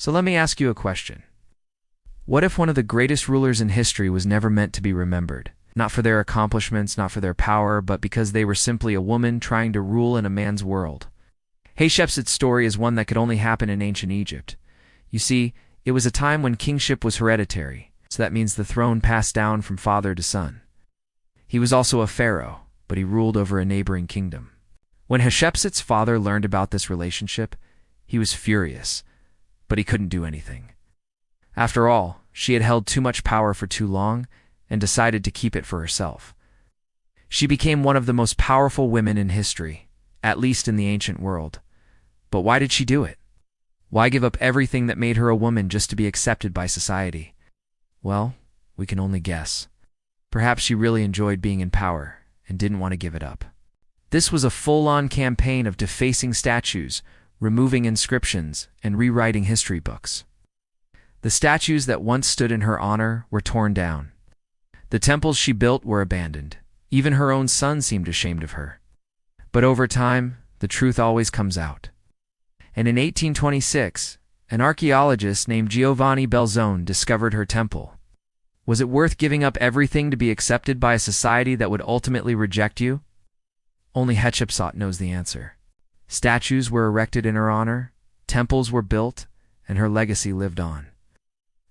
So let me ask you a question. What if one of the greatest rulers in history was never meant to be remembered? Not for their accomplishments, not for their power, but because they were simply a woman trying to rule in a man's world. Hatshepsut's story is one that could only happen in ancient Egypt. You see, it was a time when kingship was hereditary, so that means the throne passed down from father to son. He was also a pharaoh, but he ruled over a neighboring kingdom. When Hatshepsut's father learned about this relationship, he was furious, but he couldn't do anything. After all, she had held too much power for too long and decided to keep it for herself. She became one of the most powerful women in history, at least in the ancient world. But why did she do it? Why give up everything that made her a woman just to be accepted by society? Well, we can only guess. Perhaps she really enjoyed being in power and didn't want to give it up. This was a full-on campaign of defacing statues, removing inscriptions, and rewriting history books. The statues that once stood in her honor were torn down. The temples she built were abandoned. Even her own son seemed ashamed of her. But over time, the truth always comes out. And in 1826, an archaeologist named Giovanni Belzoni discovered her temple. Was it worth giving up everything to be accepted by a society that would ultimately reject you? Only Hatshepsut knows the answer. Statues were erected in her honor, temples were built, and her legacy lived on.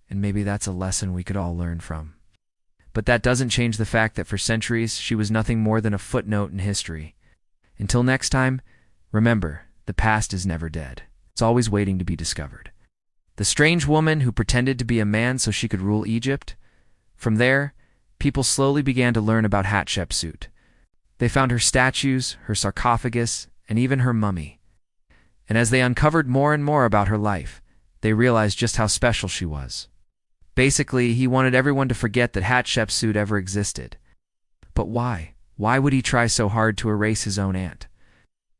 And maybe that's a lesson we could all learn from. But that doesn't change the fact that for centuries she was nothing more than a footnote in history. Until next time, remember, the past is never dead. It's always waiting to be discovered. The strange woman who pretended to be a man so she could rule Egypt? From there, people slowly began to learn about Hatshepsut. They found her statues, her sarcophagus, and even her mummy. And as they uncovered more and more about her life, they realized just how special she was. Basically, he wanted everyone to forget that Hatshepsut ever existed. But why? Why would he try so hard to erase his own aunt?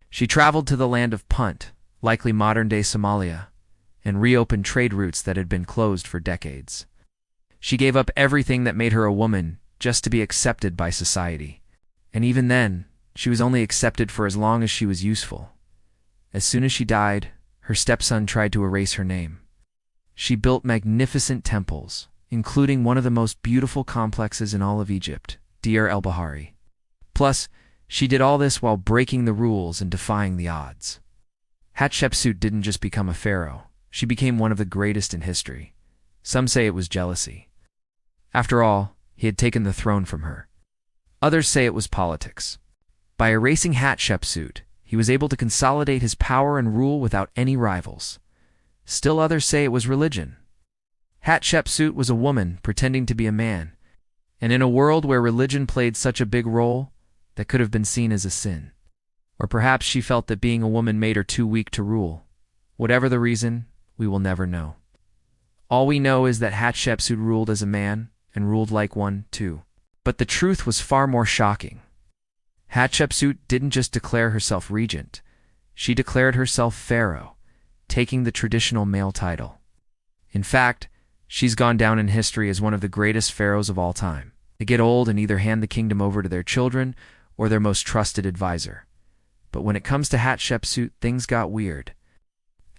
She traveled to the land of Punt, likely modern-day Somalia, and reopened trade routes that had been closed for decades. She gave up everything that made her a woman just to be accepted by society. And even then, she was only accepted for as long as she was useful. As soon as she died, her stepson tried to erase her name. She built magnificent temples, including one of the most beautiful complexes in all of Egypt, Deir el-Bahari. Plus, she did all this while breaking the rules and defying the odds. Hatshepsut didn't just become a pharaoh, she became one of the greatest in history. Some say it was jealousy. After all, he had taken the throne from her. Others say it was politics. By erasing Hatshepsut, he was able to consolidate his power and rule without any rivals. Still others say it was religion. Hatshepsut was a woman pretending to be a man, and in a world where religion played such a big role, that could have been seen as a sin. Or perhaps she felt that being a woman made her too weak to rule. Whatever the reason, we will never know. All we know is that Hatshepsut ruled as a man, and ruled like one, too. But the truth was far more shocking. Hatshepsut didn't just declare herself regent, she declared herself pharaoh, taking the traditional male title. In fact, she's gone down in history as one of the greatest pharaohs of all time. They get old and either hand the kingdom over to their children or their most trusted advisor. But when it comes to Hatshepsut, things got weird.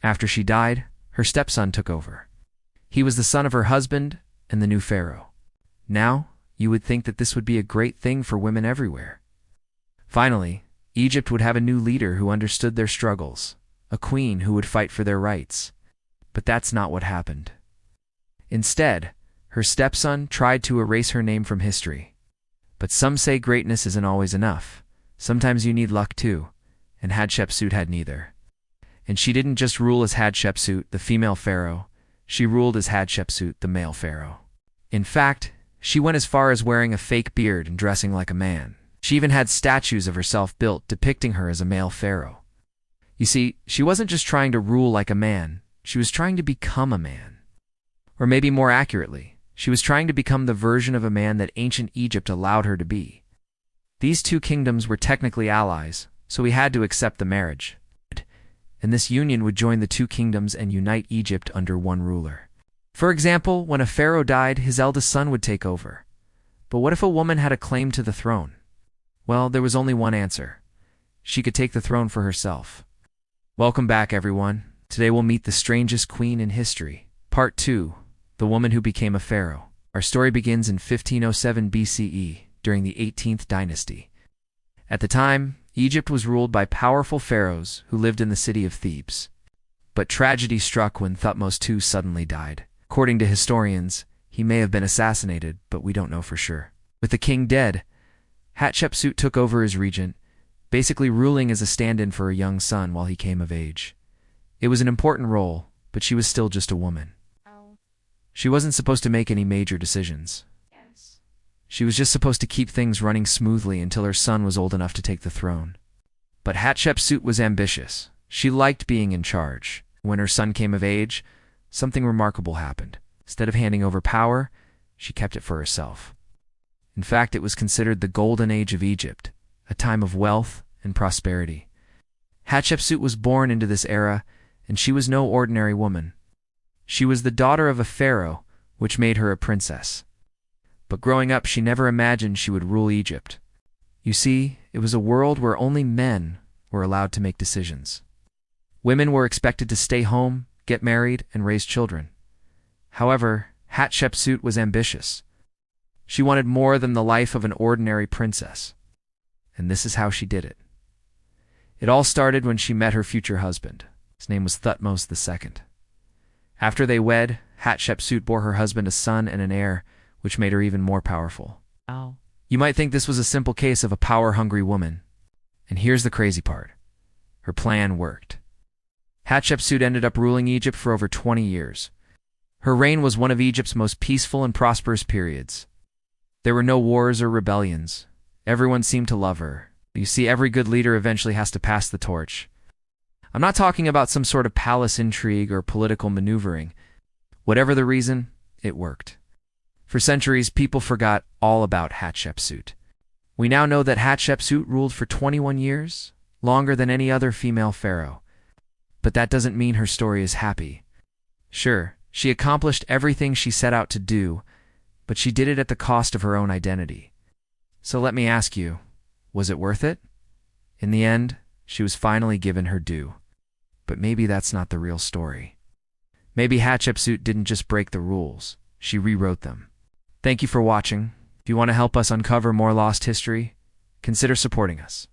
After she died, her stepson took over. He was the son of her husband and the new pharaoh. Now, you would think that this would be a great thing for women everywhere. Finally, Egypt would have a new leader who understood their struggles, a queen who would fight for their rights. But that's not what happened. Instead, her stepson tried to erase her name from history. But some say greatness isn't always enough. Sometimes you need luck too, and Hatshepsut had neither. And she didn't just rule as Hatshepsut, the female pharaoh, she ruled as Hatshepsut, the male pharaoh. In fact, she went as far as wearing a fake beard and dressing like a man. She even had statues of herself built depicting her as a male pharaoh. You see, she wasn't just trying to rule like a man, she was trying to become a man. Or maybe more accurately, she was trying to become the version of a man that ancient Egypt allowed her to be. These two kingdoms were technically allies, so he had to accept the marriage. And this union would join the two kingdoms and unite Egypt under one ruler. For example, when a pharaoh died, his eldest son would take over. But what if a woman had a claim to the throne? Well, there was only one answer. She could take the throne for herself. Welcome back, everyone. Today we'll meet the strangest queen in history. Part 2. The woman who became a pharaoh. Our story begins in 1507 BCE, during the 18th dynasty. At the time, Egypt was ruled by powerful pharaohs who lived in the city of Thebes. But tragedy struck when Thutmose II suddenly died. According to historians, he may have been assassinated, but we don't know for sure. With the king dead, Hatshepsut took over as regent, basically ruling as a stand-in for her young son while he came of age. It was an important role, but she was still just a woman. She wasn't supposed to make any major decisions. She was just supposed to keep things running smoothly until her son was old enough to take the throne. But Hatshepsut was ambitious. She liked being in charge. When her son came of age, something remarkable happened. Instead of handing over power, she kept it for herself. In fact, it was considered the golden age of Egypt, a time of wealth and prosperity. Hatshepsut was born into this era, and she was no ordinary woman. She was the daughter of a pharaoh, which made her a princess. But growing up, she never imagined she would rule Egypt. You see, it was a world where only men were allowed to make decisions. Women were expected to stay home, get married, and raise children. However, Hatshepsut was ambitious. She wanted more than the life of an ordinary princess. And this is how she did it. It all started when she met her future husband. His name was Thutmose II. After they wed, Hatshepsut bore her husband a son and an heir, which made her even more powerful. You might think this was a simple case of a power-hungry woman. And here's the crazy part. Her plan worked. Hatshepsut ended up ruling Egypt for over 20 years. Her reign was one of Egypt's most peaceful and prosperous periods. There were no wars or rebellions. Everyone seemed to love her. You see, every good leader eventually has to pass the torch. I'm not talking about some sort of palace intrigue or political maneuvering. Whatever the reason, it worked. For centuries, people forgot all about Hatshepsut. We now know that Hatshepsut ruled for 21 years, longer than any other female pharaoh. But that doesn't mean her story is happy. Sure, she accomplished everything she set out to do, but she did it at the cost of her own identity. So let me ask you, was it worth it? In the end, she was finally given her due. But maybe that's not the real story. Maybe Hatshepsut didn't just break the rules, she rewrote them. Thank you for watching. If you want to help us uncover more lost history, consider supporting us.